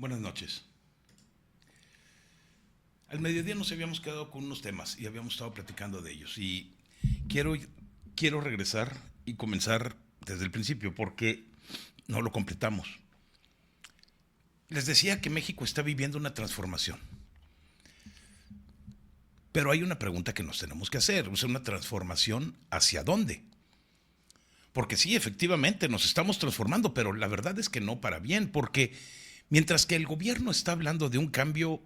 Buenas noches. Al mediodía nos habíamos quedado con unos temas y habíamos estado platicando de ellos. Y quiero, quiero regresar y comenzar desde el principio porque no lo completamos. Les decía que México está viviendo una transformación. Pero hay una pregunta que nos tenemos que hacer. O sea, una transformación ¿hacia dónde? Porque sí, efectivamente, nos estamos transformando, pero la verdad es que no para bien, porque mientras que el gobierno está hablando de un cambio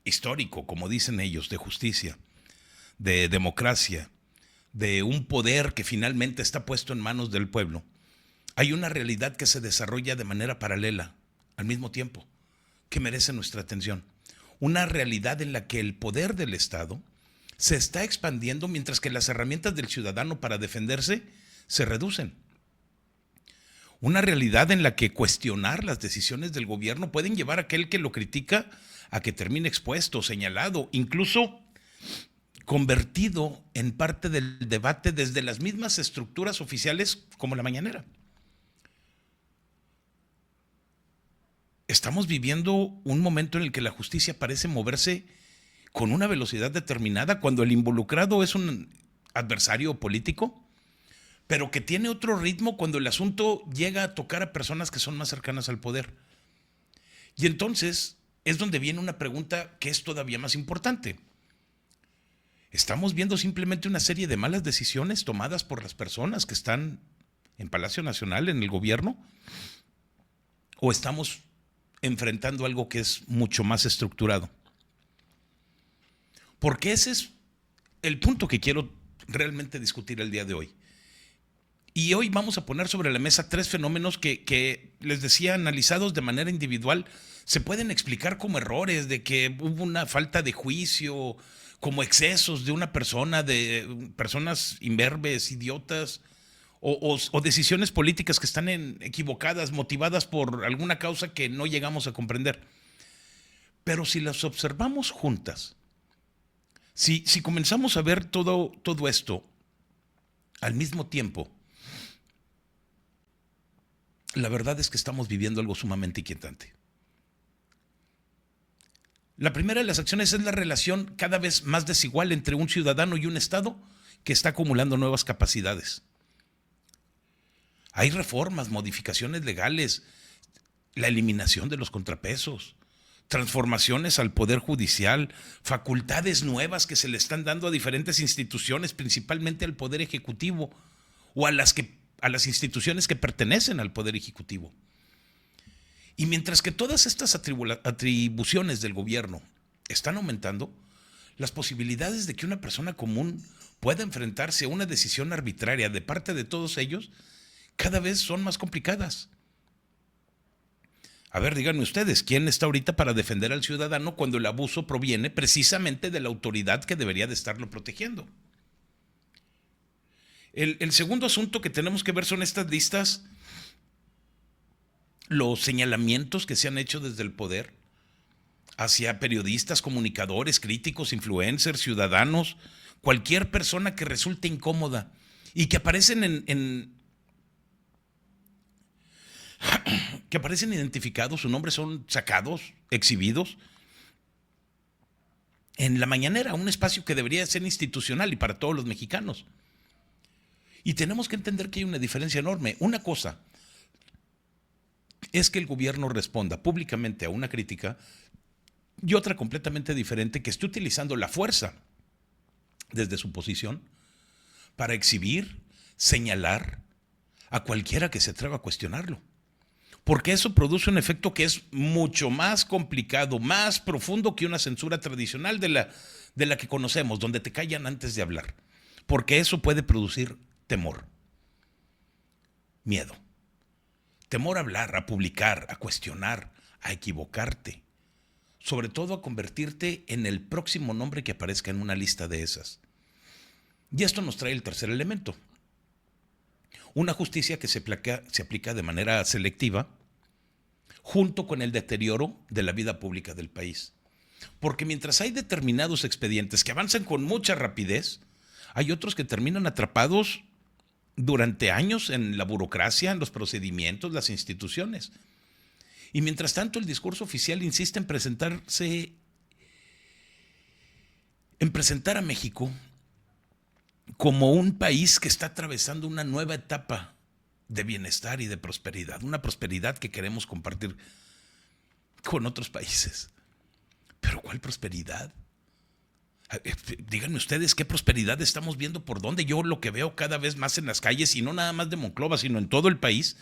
histórico, como dicen ellos, de justicia, de democracia, de un poder que finalmente está puesto en manos del pueblo, hay una realidad que se desarrolla de manera paralela, al mismo tiempo, que merece nuestra atención. Una realidad en la que el poder del Estado se está expandiendo mientras que las herramientas del ciudadano para defenderse se reducen. Una realidad en la que cuestionar las decisiones del gobierno pueden llevar a aquel que lo critica a que termine expuesto, señalado, incluso convertido en parte del debate desde las mismas estructuras oficiales como la mañanera. Estamos viviendo un momento en el que la justicia parece moverse con una velocidad determinada cuando el involucrado es un adversario político, pero que tiene otro ritmo cuando el asunto llega a tocar a personas que son más cercanas al poder. Y entonces es donde viene una pregunta que es todavía más importante. ¿Estamos viendo simplemente una serie de malas decisiones tomadas por las personas que están en Palacio Nacional, en el gobierno? ¿O estamos enfrentando algo que es mucho más estructurado? Porque ese es el punto que quiero realmente discutir el día de hoy. Y hoy vamos a poner sobre la mesa tres fenómenos que, les decía, analizados de manera individual, se pueden explicar como errores, de que hubo una falta de juicio, como excesos de una persona, de personas imberbes, idiotas, o decisiones políticas que están equivocadas, motivadas por alguna causa que no llegamos a comprender. Pero si las observamos juntas, si comenzamos a ver todo esto al mismo tiempo, la verdad es que estamos viviendo algo sumamente inquietante. La primera de las acciones es la relación cada vez más desigual entre un ciudadano y un Estado que está acumulando nuevas capacidades. Hay reformas, modificaciones legales, la eliminación de los contrapesos, transformaciones al Poder Judicial, facultades nuevas que se le están dando a diferentes instituciones, principalmente al Poder Ejecutivo o a las instituciones que pertenecen al Poder Ejecutivo. Y mientras que todas estas atribuciones del gobierno están aumentando, las posibilidades de que una persona común pueda enfrentarse a una decisión arbitraria de parte de todos ellos cada vez son más complicadas. A ver, díganme ustedes, ¿quién está ahorita para defender al ciudadano cuando el abuso proviene precisamente de la autoridad que debería de estarlo protegiendo? El segundo asunto que tenemos que ver son estas listas, los señalamientos que se han hecho desde el poder hacia periodistas, comunicadores, críticos, influencers, ciudadanos, cualquier persona que resulte incómoda y que que aparecen identificados, sus nombres son sacados, exhibidos en la mañanera, un espacio que debería ser institucional y para todos los mexicanos. Y tenemos que entender que hay una diferencia enorme. Una cosa es que el gobierno responda públicamente a una crítica y otra completamente diferente, que esté utilizando la fuerza desde su posición para exhibir, señalar a cualquiera que se atreva a cuestionarlo. Porque eso produce un efecto que es mucho más complicado, más profundo que una censura tradicional de la que conocemos, donde te callan antes de hablar. Porque eso puede producir temor, miedo. Temor a hablar, a publicar, a cuestionar, a equivocarte. Sobre todo a convertirte en el próximo nombre que aparezca en una lista de esas. Y esto nos trae el tercer elemento. Una justicia que se aplica de manera selectiva junto con el deterioro de la vida pública del país. Porque mientras hay determinados expedientes que avanzan con mucha rapidez, hay otros que terminan atrapados durante años en la burocracia, en los procedimientos, las instituciones. Y mientras tanto el discurso oficial insiste en presentar a México como un país que está atravesando una nueva etapa de bienestar y de prosperidad, una prosperidad que queremos compartir con otros países. ¿Pero cuál prosperidad? Díganme ustedes qué prosperidad estamos viendo, por dónde. Yo lo que veo cada vez más en las calles, y no nada más de Monclova, sino en todo el país,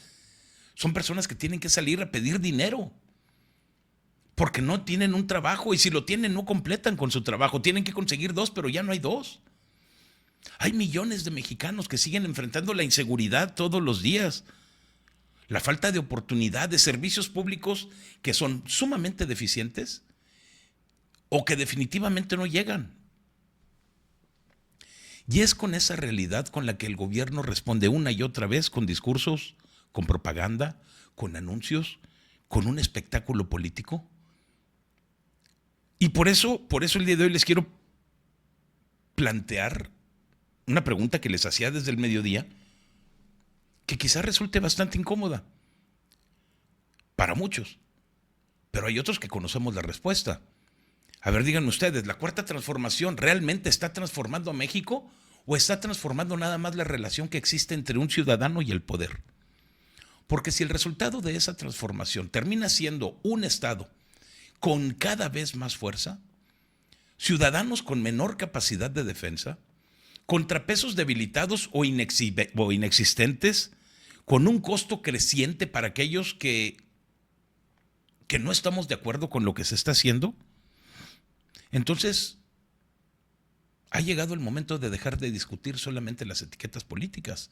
son personas que tienen que salir a pedir dinero porque no tienen un trabajo, y si lo tienen no completan con su trabajo, tienen que conseguir dos, pero ya no hay dos. Hay millones de mexicanos que siguen enfrentando la inseguridad todos los días, la falta de oportunidad, de servicios públicos que son sumamente deficientes o que definitivamente no llegan. Y es con esa realidad con la que el gobierno responde una y otra vez, con discursos, con propaganda, con anuncios, con un espectáculo político. Y por eso el día de hoy les quiero plantear una pregunta que les hacía desde el mediodía, que quizás resulte bastante incómoda para muchos, pero hay otros que conocemos la respuesta. A ver, díganme ustedes, ¿la cuarta transformación realmente está transformando a México o está transformando nada más la relación que existe entre un ciudadano y el poder? Porque si el resultado de esa transformación termina siendo un Estado con cada vez más fuerza, ciudadanos con menor capacidad de defensa, contrapesos debilitados o inexistentes, con un costo creciente para aquellos que no estamos de acuerdo con lo que se está haciendo, entonces ha llegado el momento de dejar de discutir solamente las etiquetas políticas.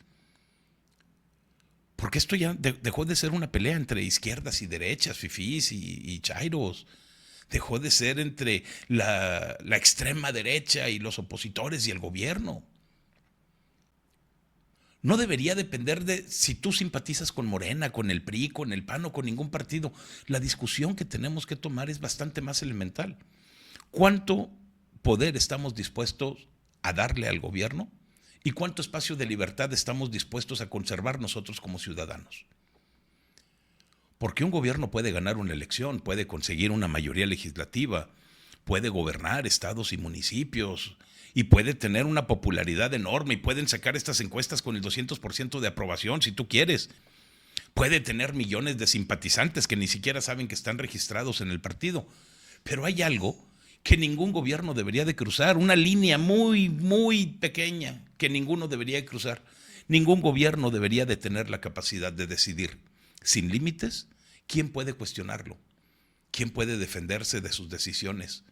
Porque esto ya dejó de ser una pelea entre izquierdas y derechas, fifís y chairos. Dejó de ser entre la extrema derecha y los opositores y el gobierno. No debería depender de si tú simpatizas con Morena, con el PRI, con el PAN o con ningún partido. La discusión que tenemos que tomar es bastante más elemental. ¿Cuánto poder estamos dispuestos a darle al gobierno? ¿Y cuánto espacio de libertad estamos dispuestos a conservar nosotros como ciudadanos? Porque un gobierno puede ganar una elección, puede conseguir una mayoría legislativa, puede gobernar estados y municipios y puede tener una popularidad enorme y pueden sacar estas encuestas con el 200% de aprobación si tú quieres. Puede tener millones de simpatizantes que ni siquiera saben que están registrados en el partido. Pero hay algo que ningún gobierno debería de cruzar, una línea muy, muy pequeña que ninguno debería de cruzar. Ningún gobierno debería de tener la capacidad de decidir sin límites quién puede cuestionarlo, quién puede defenderse de sus decisiones,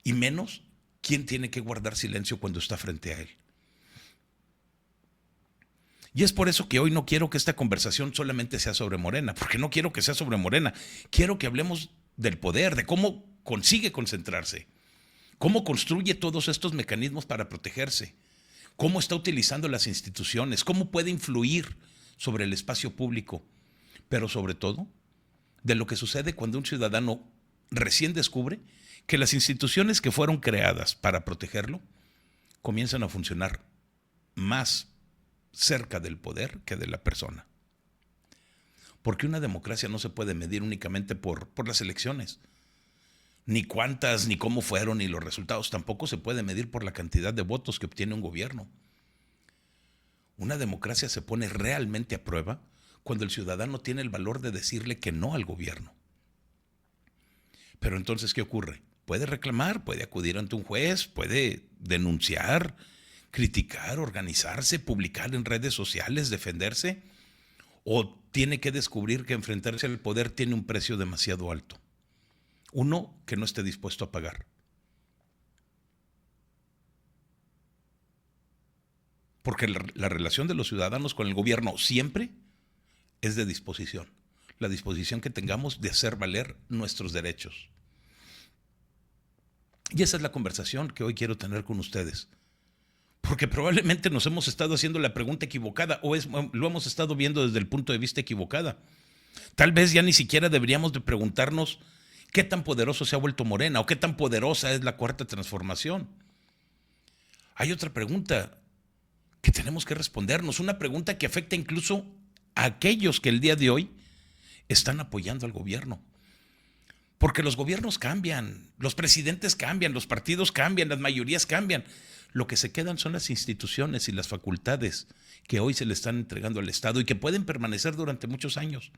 y menos quién tiene que guardar silencio cuando está frente a él. Y es por eso que hoy no quiero que esta conversación solamente sea sobre Morena, porque no quiero que sea sobre Morena, quiero que hablemos del poder, de cómo consigue concentrarse, cómo construye todos estos mecanismos para protegerse, cómo está utilizando las instituciones, cómo puede influir sobre el espacio público, pero sobre todo de lo que sucede cuando un ciudadano recién descubre que las instituciones que fueron creadas para protegerlo comienzan a funcionar más cerca del poder que de la persona. Porque una democracia no se puede medir únicamente por las elecciones, ni cuántas, ni cómo fueron, ni los resultados. Tampoco se puede medir por la cantidad de votos que obtiene un gobierno. Una democracia se pone realmente a prueba cuando el ciudadano tiene el valor de decirle que no al gobierno. Pero entonces, ¿qué ocurre? Puede reclamar, puede acudir ante un juez, puede denunciar, criticar, organizarse, publicar en redes sociales, defenderse, o tiene que descubrir que enfrentarse al poder tiene un precio demasiado alto. Uno que no esté dispuesto a pagar. Porque la relación de los ciudadanos con el gobierno siempre es de disposición. La disposición que tengamos de hacer valer nuestros derechos. Y esa es la conversación que hoy quiero tener con ustedes. Porque probablemente nos hemos estado haciendo la pregunta equivocada o lo hemos estado viendo desde el punto de vista equivocada. Tal vez ya ni siquiera deberíamos de preguntarnos qué tan poderoso se ha vuelto Morena o qué tan poderosa es la cuarta transformación. Hay otra pregunta que tenemos que respondernos, una pregunta que afecta incluso a aquellos que el día de hoy están apoyando al gobierno. Porque los gobiernos cambian, los presidentes cambian, los partidos cambian, las mayorías cambian. Lo que se quedan son las instituciones y las facultades que hoy se le están entregando al Estado y que pueden permanecer durante muchos años.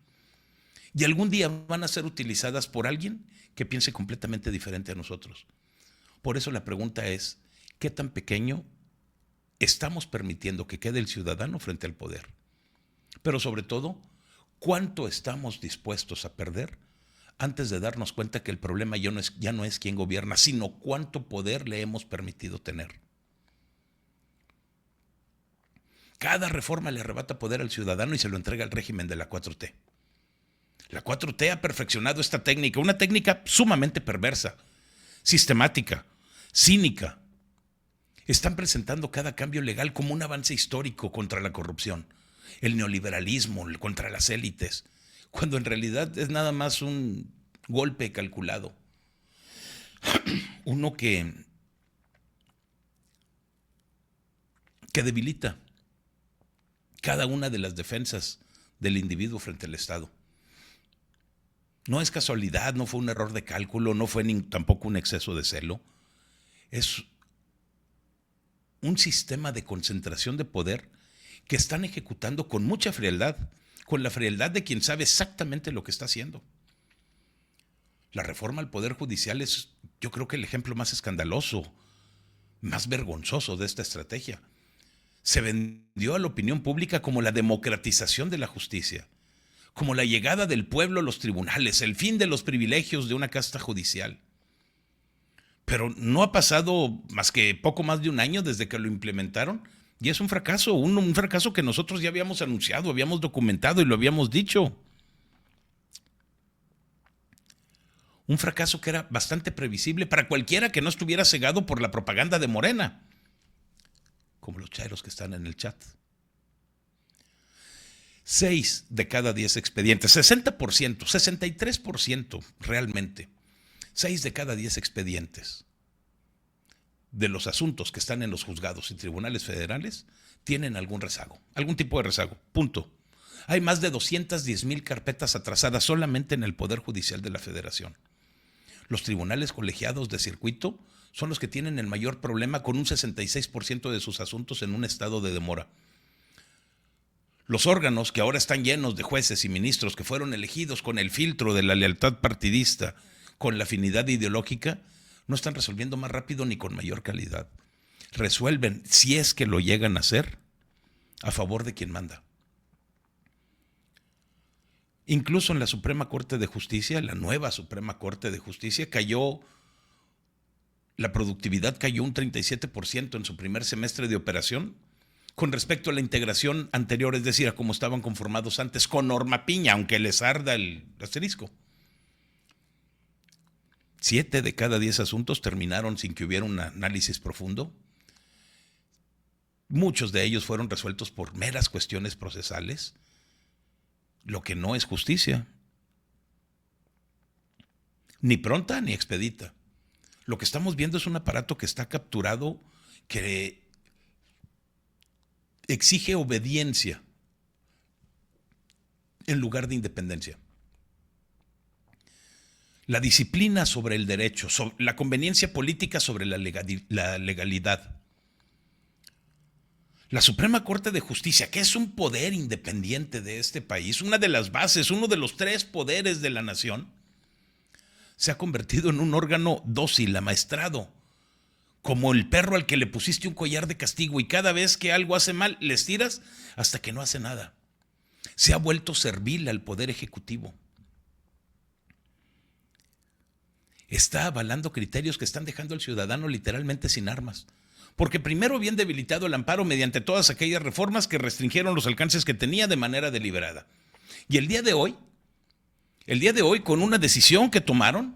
Y algún día van a ser utilizadas por alguien que piense completamente diferente a nosotros. Por eso la pregunta es, ¿qué tan pequeño estamos permitiendo que quede el ciudadano frente al poder? Pero sobre todo, ¿cuánto estamos dispuestos a perder antes de darnos cuenta que el problema ya no es quién gobierna, sino cuánto poder le hemos permitido tener? Cada reforma le arrebata poder al ciudadano y se lo entrega al régimen de la 4T. La 4T ha perfeccionado esta técnica, una técnica sumamente perversa, sistemática, cínica. Están presentando cada cambio legal como un avance histórico contra la corrupción, el neoliberalismo, contra las élites, cuando en realidad es nada más un golpe calculado. Uno que debilita cada una de las defensas del individuo frente al Estado. No es casualidad, no fue un error de cálculo, no fue tampoco un exceso de celo. Es un sistema de concentración de poder que están ejecutando con mucha frialdad, con la frialdad de quien sabe exactamente lo que está haciendo. La reforma al Poder Judicial es, yo creo que el ejemplo más escandaloso, más vergonzoso de esta estrategia. Se vendió a la opinión pública como la democratización de la justicia, como la llegada del pueblo a los tribunales, el fin de los privilegios de una casta judicial. Pero no ha pasado más que poco más de un año desde que lo implementaron y es un fracaso, un fracaso que nosotros ya habíamos anunciado, habíamos documentado y lo habíamos dicho. Un fracaso que era bastante previsible para cualquiera que no estuviera cegado por la propaganda de Morena, como los chairos que están en el chat. 6 de cada 10 expedientes, 60%, 63% realmente, 6 de cada 10 expedientes de los asuntos que están en los juzgados y tribunales federales tienen algún rezago, algún tipo de rezago, punto. Hay más de 210,000 carpetas atrasadas solamente en el Poder Judicial de la Federación. Los tribunales colegiados de circuito son los que tienen el mayor problema, con un 66% de sus asuntos en un estado de demora. Los órganos que ahora están llenos de jueces y ministros que fueron elegidos con el filtro de la lealtad partidista, con la afinidad ideológica, no están resolviendo más rápido ni con mayor calidad. Resuelven, si es que lo llegan a hacer, a favor de quien manda. Incluso en la Suprema Corte de Justicia, la nueva Suprema Corte de Justicia, la productividad cayó un 37% en su primer semestre de operación con respecto a la integración anterior, es decir, a cómo estaban conformados antes, con Norma Piña, aunque les arda el asterisco. 7 de cada 10 asuntos terminaron sin que hubiera un análisis profundo. Muchos de ellos fueron resueltos por meras cuestiones procesales, lo que no es justicia, ni pronta ni expedita. Lo que estamos viendo es un aparato que está capturado, que exige obediencia en lugar de independencia. La disciplina sobre el derecho, la conveniencia política sobre la legalidad. La Suprema Corte de Justicia, que es un poder independiente de este país, una de las bases, uno de los 3 poderes de la nación, se ha convertido en un órgano dócil, amaestrado, como el perro al que le pusiste un collar de castigo y cada vez que algo hace mal, le estiras hasta que no hace nada. Se ha vuelto servil al poder ejecutivo. Está avalando criterios que están dejando al ciudadano literalmente sin armas. Porque primero habían debilitado el amparo mediante todas aquellas reformas que restringieron los alcances que tenía de manera deliberada. Y el día de hoy, con una decisión que tomaron,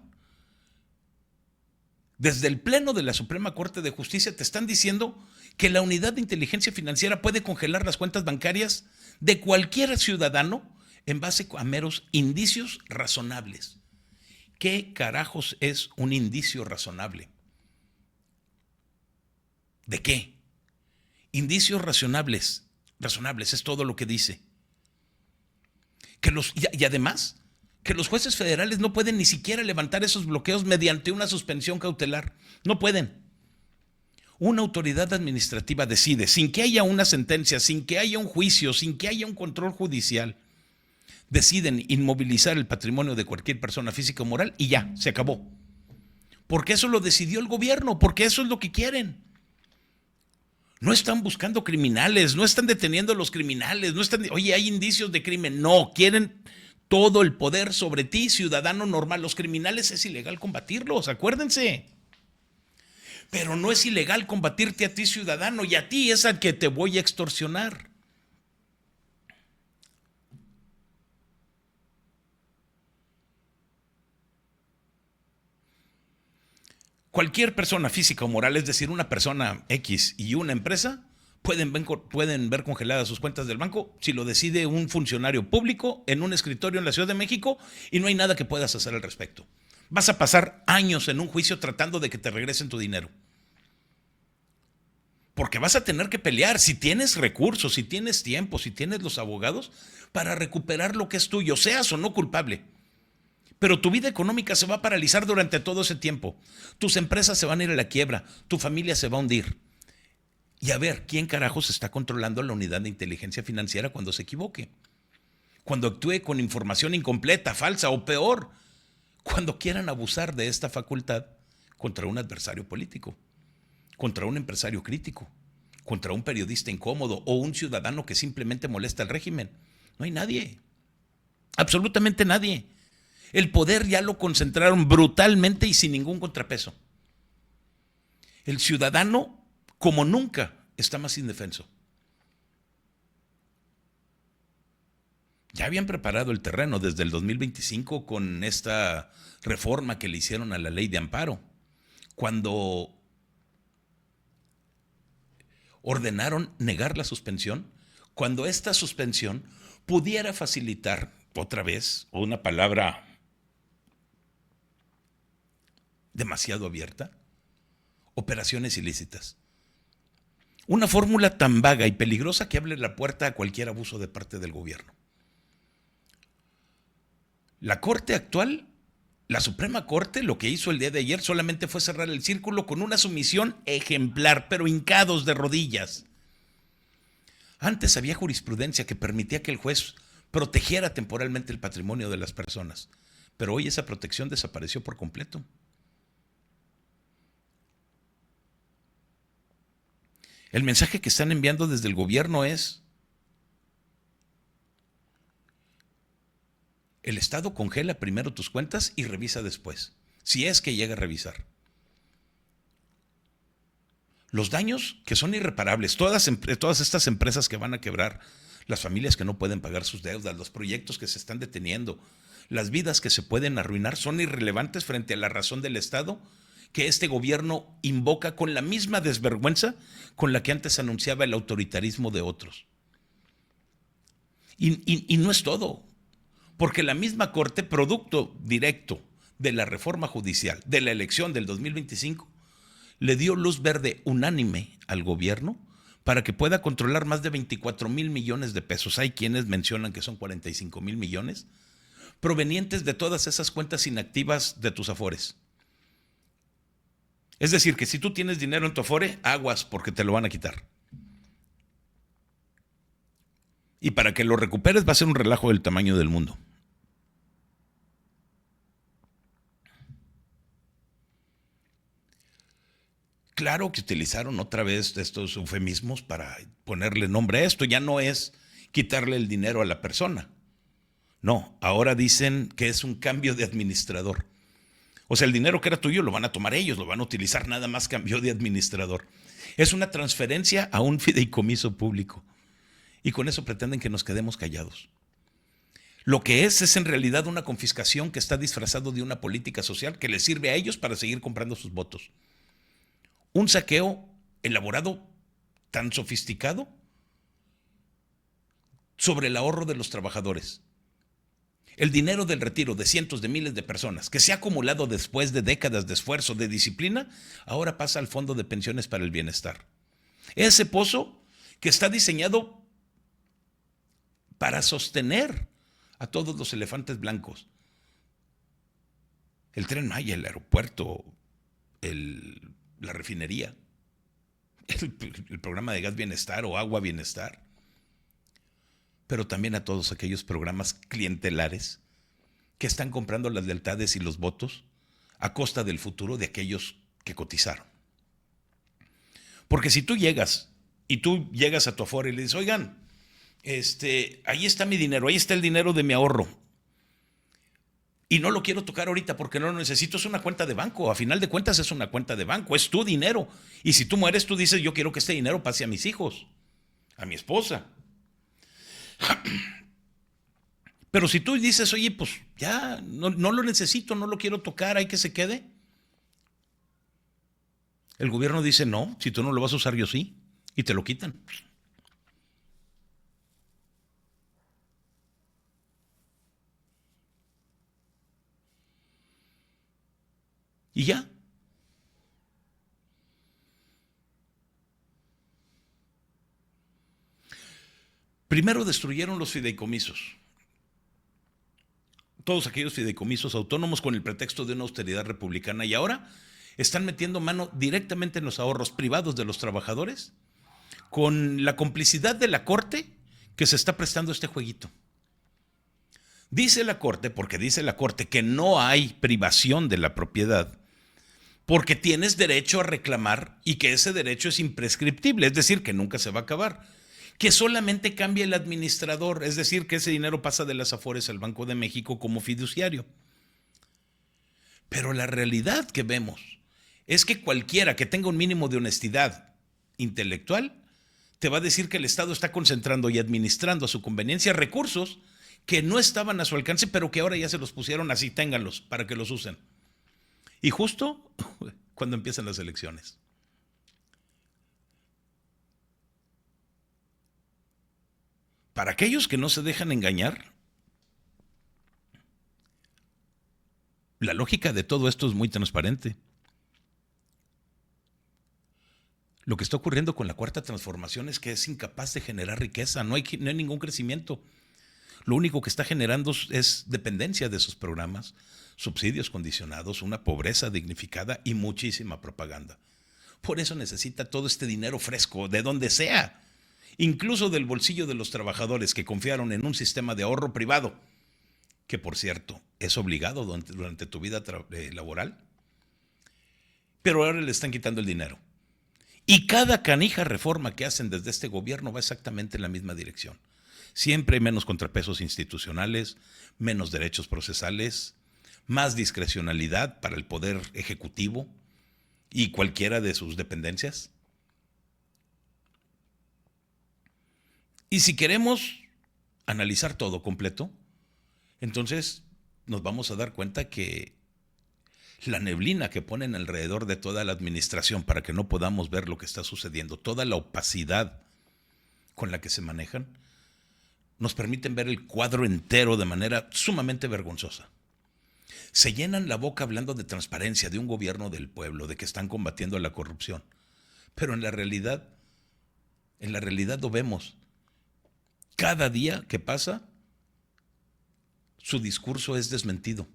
desde el Pleno de la Suprema Corte de Justicia te están diciendo que la Unidad de Inteligencia Financiera puede congelar las cuentas bancarias de cualquier ciudadano en base a meros indicios razonables. ¿Qué carajos es un indicio razonable? ¿De qué? Indicios razonables es todo lo que dice. Y además, que los jueces federales no pueden ni siquiera levantar esos bloqueos mediante una suspensión cautelar. No pueden. Una autoridad administrativa decide, sin que haya una sentencia, sin que haya un juicio, sin que haya un control judicial, deciden inmovilizar el patrimonio de cualquier persona física o moral y ya, se acabó. Porque eso lo decidió el gobierno, porque eso es lo que quieren. No están buscando criminales, no están deteniendo a los criminales, no están, oye, hay indicios de crimen. No, quieren todo el poder sobre ti, ciudadano normal. Los criminales es ilegal combatirlos, acuérdense. Pero no es ilegal combatirte a ti, ciudadano, y a ti es al que te voy a extorsionar. Cualquier persona física o moral, es decir, una persona X y una empresa, pueden ver congeladas sus cuentas del banco si lo decide un funcionario público en un escritorio en la Ciudad de México y no hay nada que puedas hacer al respecto. Vas a pasar años en un juicio tratando de que te regresen tu dinero. Porque vas a tener que pelear, si tienes recursos, si tienes tiempo, si tienes los abogados, para recuperar lo que es tuyo, seas o no culpable. Pero tu vida económica se va a paralizar durante todo ese tiempo. Tus empresas se van a ir a la quiebra, tu familia se va a hundir. Y a ver, ¿quién carajos está controlando la unidad de inteligencia financiera cuando se equivoque? Cuando actúe con información incompleta, falsa o peor, cuando quieran abusar de esta facultad contra un adversario político, contra un empresario crítico, contra un periodista incómodo o un ciudadano que simplemente molesta al régimen. No hay nadie, absolutamente nadie. El poder ya lo concentraron brutalmente y sin ningún contrapeso. El ciudadano, como nunca, está más indefenso. Ya habían preparado el terreno desde el 2025 con esta reforma que le hicieron a la ley de amparo, cuando ordenaron negar la suspensión, cuando esta suspensión pudiera facilitar, otra vez, una palabra demasiado abierta, operaciones ilícitas. Una fórmula tan vaga y peligrosa que abre la puerta a cualquier abuso de parte del gobierno. La Corte actual, la Suprema Corte, lo que hizo el día de ayer solamente fue cerrar el círculo con una sumisión ejemplar, pero hincados de rodillas. Antes había jurisprudencia que permitía que el juez protegiera temporalmente el patrimonio de las personas, pero hoy esa protección desapareció por completo. El mensaje que están enviando desde el gobierno es: el Estado congela primero tus cuentas y revisa después, si es que llega a revisar. Los daños que son irreparables, todas estas empresas que van a quebrar, las familias que no pueden pagar sus deudas, los proyectos que se están deteniendo, las vidas que se pueden arruinar, son irrelevantes frente a la razón del Estado que este gobierno invoca con la misma desvergüenza con la que antes anunciaba el autoritarismo de otros. Y no es todo, porque la misma Corte, producto directo de la reforma judicial, de la elección del 2025, le dio luz verde unánime al gobierno para que pueda controlar más de 24,000 millones de pesos. Hay quienes mencionan que son 45,000 millones, provenientes de todas esas cuentas inactivas de tus afores. Es decir, que si tú tienes dinero en tu afore, aguas porque te lo van a quitar. Y para que lo recuperes va a ser un relajo del tamaño del mundo. Claro que utilizaron otra vez estos eufemismos para ponerle nombre a esto. Ya no es quitarle el dinero a la persona. No, ahora dicen que es un cambio de administrador. O sea, el dinero que era tuyo lo van a tomar ellos, lo van a utilizar, nada más cambió de administrador. Es una transferencia a un fideicomiso público. Y con eso pretenden que nos quedemos callados. Lo que es en realidad una confiscación que está disfrazado de una política social que les sirve a ellos para seguir comprando sus votos. Un saqueo elaborado tan sofisticado sobre el ahorro de los trabajadores. El dinero del retiro de cientos de miles de personas que se ha acumulado después de décadas de esfuerzo, de disciplina, ahora pasa al Fondo de Pensiones para el Bienestar. Ese pozo que está diseñado para sostener a todos los elefantes blancos, el Tren Maya, el aeropuerto, la refinería, el programa de gas bienestar o agua bienestar, pero también a todos aquellos programas clientelares que están comprando las lealtades y los votos a costa del futuro de aquellos que cotizaron. Porque si tú llegas a tu Afore y le dices, oigan, ahí está mi dinero, ahí está el dinero de mi ahorro, y no lo quiero tocar ahorita porque no lo necesito, es una cuenta de banco, a final de cuentas es una cuenta de banco, es tu dinero, y si tú mueres tú dices, yo quiero que este dinero pase a mis hijos, a mi esposa. Pero si tú dices, oye, pues ya no lo necesito, no lo quiero tocar, hay que se quede. El gobierno dice, no, si tú no lo vas a usar, yo sí, y te lo quitan. Y ya. Primero destruyeron los fideicomisos. Todos aquellos fideicomisos autónomos con el pretexto de una austeridad republicana, y ahora están metiendo mano directamente en los ahorros privados de los trabajadores con la complicidad de la Corte que se está prestando este jueguito. Dice la Corte, porque dice la Corte que no hay privación de la propiedad, porque tienes derecho a reclamar y que ese derecho es imprescriptible, es decir, que nunca se va a acabar. Que solamente cambia el administrador, es decir, que ese dinero pasa de las Afores al Banco de México como fiduciario. Pero la realidad que vemos es que cualquiera que tenga un mínimo de honestidad intelectual te va a decir que el Estado está concentrando y administrando a su conveniencia recursos que no estaban a su alcance, pero que ahora ya se los pusieron así, ténganlos para que los usen. Y justo cuando empiezan las elecciones. Para aquellos que no se dejan engañar, la lógica de todo esto es muy transparente. Lo que está ocurriendo con la Cuarta Transformación es que es incapaz de generar riqueza, no hay ningún crecimiento. Lo único que está generando es dependencia de esos programas, subsidios condicionados, una pobreza dignificada y muchísima propaganda. Por eso necesita todo este dinero fresco, de donde sea, incluso del bolsillo de los trabajadores que confiaron en un sistema de ahorro privado, que por cierto es obligado durante tu vida laboral, pero ahora le están quitando el dinero. Y cada canija reforma que hacen desde este gobierno va exactamente en la misma dirección. Siempre hay menos contrapesos institucionales, menos derechos procesales, más discrecionalidad para el poder ejecutivo y cualquiera de sus dependencias. Y si queremos analizar todo completo, entonces nos vamos a dar cuenta que la neblina que ponen alrededor de toda la administración para que no podamos ver lo que está sucediendo, toda la opacidad con la que se manejan, nos permiten ver el cuadro entero de manera sumamente vergonzosa. Se llenan la boca hablando de transparencia, de un gobierno del pueblo, de que están combatiendo la corrupción. Pero en la realidad lo vemos. Cada día que pasa, su discurso es desmentido.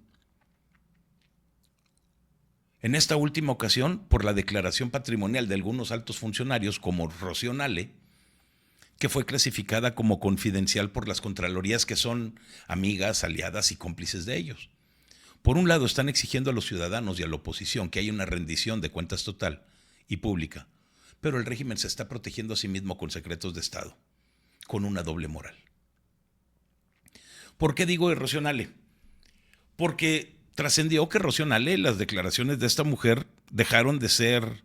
En esta última ocasión, por la declaración patrimonial de algunos altos funcionarios, como Rocío Nale, que fue clasificada como confidencial por las contralorías que son amigas, aliadas y cómplices de ellos. Por un lado, están exigiendo a los ciudadanos y a la oposición que haya una rendición de cuentas total y pública, pero el régimen se está protegiendo a sí mismo con secretos de Estado, con una doble moral. ¿Por qué digo de Rocío Nale? Porque trascendió que Rocío Nale, las declaraciones de esta mujer dejaron de ser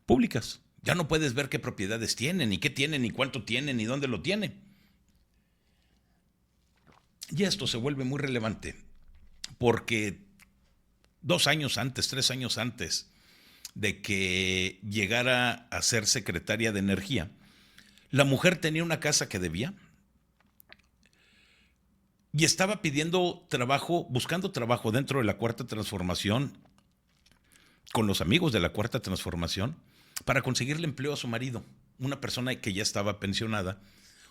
públicas. Ya no puedes ver qué propiedades tienen, ni qué tienen, ni cuánto tienen, ni dónde lo tienen. Y esto se vuelve muy relevante porque 2 años antes, 3 años antes de que llegara a ser secretaria de Energía, la mujer tenía una casa que debía y estaba pidiendo trabajo, buscando trabajo dentro de la Cuarta Transformación, con los amigos de la Cuarta Transformación, para conseguirle empleo a su marido, una persona que ya estaba pensionada,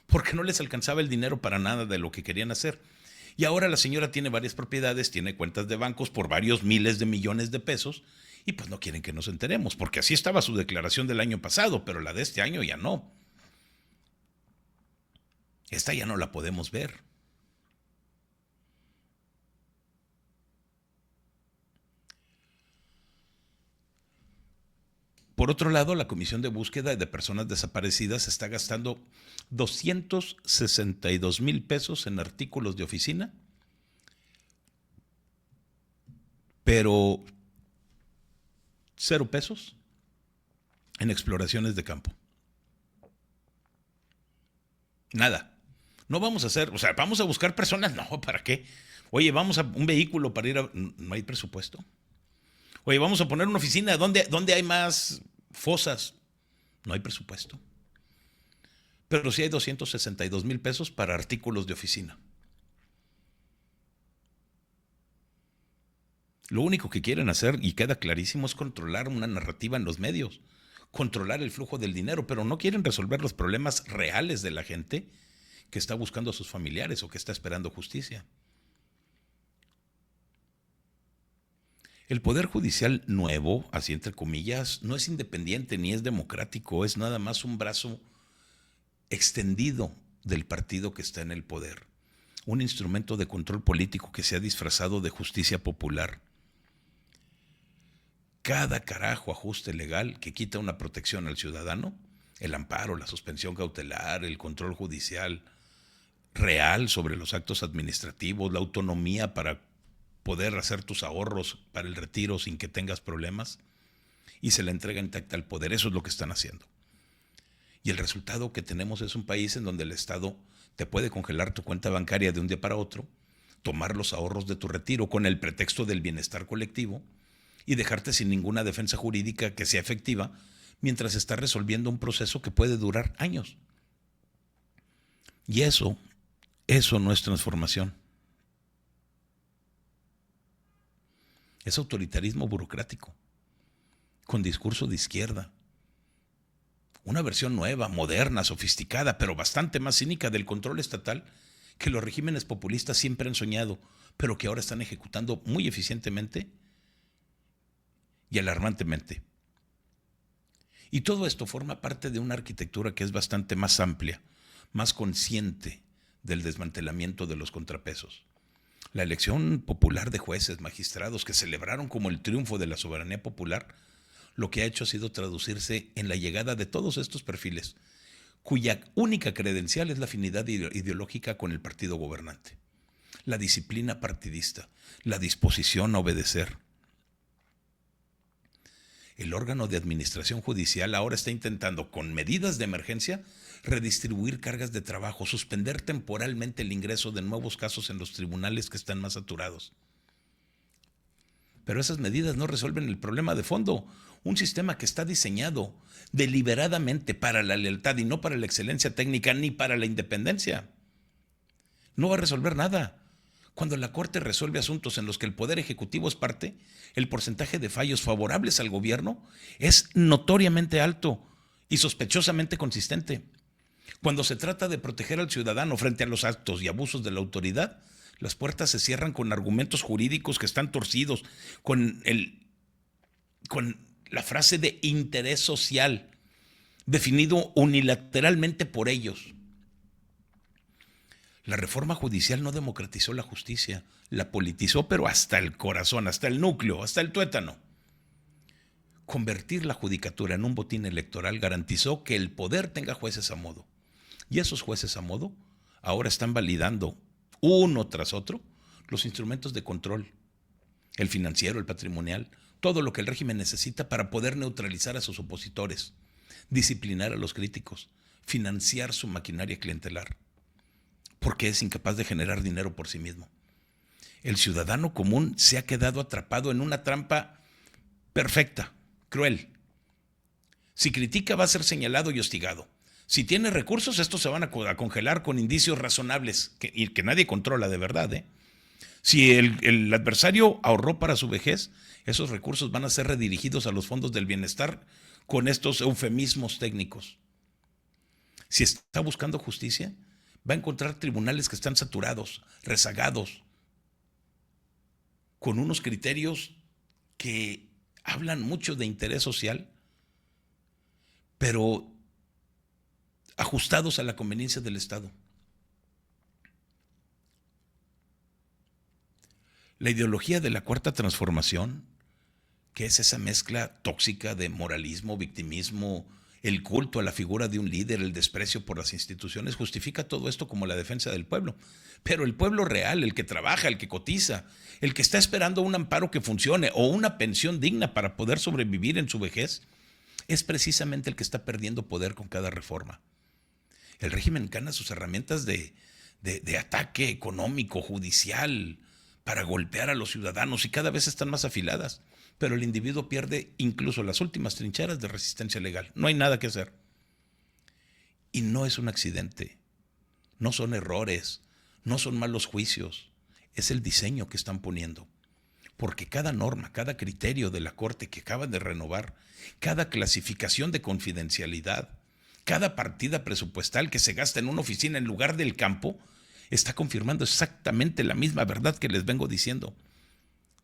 porque no les alcanzaba el dinero para nada de lo que querían hacer. Y ahora la señora tiene varias propiedades, tiene cuentas de bancos por varios miles de millones de pesos y pues no quieren que nos enteremos, porque así estaba su declaración del año pasado, pero la de este año ya no. Esta ya no la podemos ver. Por otro lado, la Comisión de Búsqueda de Personas Desaparecidas está gastando 262,000 pesos en artículos de oficina, pero 0 pesos en exploraciones de campo. Nada. No vamos a hacer, o sea, vamos a buscar personas, no, ¿para qué? Oye, vamos a un vehículo para ir a... No hay presupuesto. Oye, vamos a poner una oficina, ¿dónde hay más fosas? No hay presupuesto. Pero sí hay 262,000 pesos para artículos de oficina. Lo único que quieren hacer, y queda clarísimo, es controlar una narrativa en los medios, controlar el flujo del dinero, pero no quieren resolver los problemas reales de la gente que está buscando a sus familiares o que está esperando justicia. El Poder Judicial nuevo, así entre comillas, no es independiente ni es democrático, es nada más un brazo extendido del partido que está en el poder. Un instrumento de control político que se ha disfrazado de justicia popular. Cada carajo ajuste legal que quita una protección al ciudadano, el amparo, la suspensión cautelar, el control judicial real sobre los actos administrativos, la autonomía para poder hacer tus ahorros para el retiro sin que tengas problemas, y se la entrega intacta al poder. Eso es lo que están haciendo. Y el resultado que tenemos es un país en donde el Estado te puede congelar tu cuenta bancaria de un día para otro, tomar los ahorros de tu retiro con el pretexto del bienestar colectivo y dejarte sin ninguna defensa jurídica que sea efectiva mientras está resolviendo un proceso que puede durar años. Y eso no es transformación. Es autoritarismo burocrático, con discurso de izquierda. Una versión nueva, moderna, sofisticada, pero bastante más cínica del control estatal que los regímenes populistas siempre han soñado, pero que ahora están ejecutando muy eficientemente y alarmantemente. Y todo esto forma parte de una arquitectura que es bastante más amplia, más consciente del desmantelamiento de los contrapesos. La elección popular de jueces, magistrados, que celebraron como el triunfo de la soberanía popular, lo que ha hecho ha sido traducirse en la llegada de todos estos perfiles, cuya única credencial es la afinidad ideológica con el partido gobernante, la disciplina partidista, la disposición a obedecer. El órgano de administración judicial ahora está intentando, con medidas de emergencia, redistribuir cargas de trabajo, suspender temporalmente el ingreso de nuevos casos en los tribunales que están más saturados. Pero esas medidas no resuelven el problema de fondo. Un sistema que está diseñado deliberadamente para la lealtad y no para la excelencia técnica ni para la independencia. No va a resolver nada. Cuando la Corte resuelve asuntos en los que el Poder Ejecutivo es parte, el porcentaje de fallos favorables al gobierno es notoriamente alto y sospechosamente consistente. Cuando se trata de proteger al ciudadano frente a los actos y abusos de la autoridad, las puertas se cierran con argumentos jurídicos que están torcidos, con la frase de interés social, definido unilateralmente por ellos. La reforma judicial no democratizó la justicia, la politizó, pero hasta el corazón, hasta el núcleo, hasta el tuétano. Convertir la judicatura en un botín electoral garantizó que el poder tenga jueces a modo. Y esos jueces a modo ahora están validando uno tras otro los instrumentos de control, el financiero, el patrimonial, todo lo que el régimen necesita para poder neutralizar a sus opositores, disciplinar a los críticos, financiar su maquinaria clientelar, porque es incapaz de generar dinero por sí mismo. El ciudadano común se ha quedado atrapado en una trampa perfecta, cruel. Si critica va a ser señalado y hostigado. Si tiene recursos, estos se van a congelar con indicios razonables y que nadie controla de verdad, ¿eh? Si el adversario ahorró para su vejez, esos recursos van a ser redirigidos a los fondos del bienestar con estos eufemismos técnicos. Si está buscando justicia, Va a encontrar tribunales que están saturados, rezagados, con unos criterios que hablan mucho de interés social, pero ajustados a la conveniencia del Estado. La ideología de la Cuarta Transformación, que es esa mezcla tóxica de moralismo, victimismo, el culto a la figura de un líder, el desprecio por las instituciones, justifica todo esto como la defensa del pueblo. Pero el pueblo real, el que trabaja, el que cotiza, el que está esperando un amparo que funcione o una pensión digna para poder sobrevivir en su vejez, es precisamente el que está perdiendo poder con cada reforma. El régimen gana sus herramientas de ataque económico, judicial, para golpear a los ciudadanos y cada vez están más afiladas. Pero el individuo pierde incluso las últimas trincheras de resistencia legal. No hay nada que hacer. Y no es un accidente, no son errores, no son malos juicios, es el diseño que están poniendo. Porque cada norma, cada criterio de la Corte que acaban de renovar, cada clasificación de confidencialidad, cada partida presupuestal que se gasta en una oficina en lugar del campo, está confirmando exactamente la misma verdad que les vengo diciendo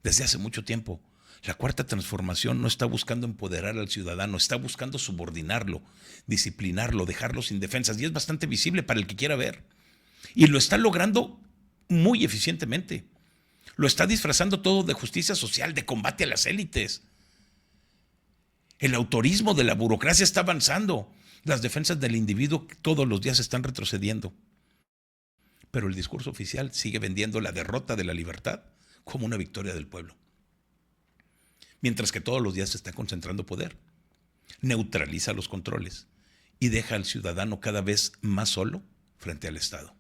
desde hace mucho tiempo. La Cuarta Transformación no está buscando empoderar al ciudadano, está buscando subordinarlo, disciplinarlo, dejarlo sin defensas, y es bastante visible para el que quiera ver. Y lo está logrando muy eficientemente. Lo está disfrazando todo de justicia social, de combate a las élites. El autorismo de la burocracia está avanzando. Las defensas del individuo todos los días están retrocediendo. Pero el discurso oficial sigue vendiendo la derrota de la libertad como una victoria del pueblo. Mientras que todos los días se está concentrando poder. Neutraliza los controles y deja al ciudadano cada vez más solo frente al Estado.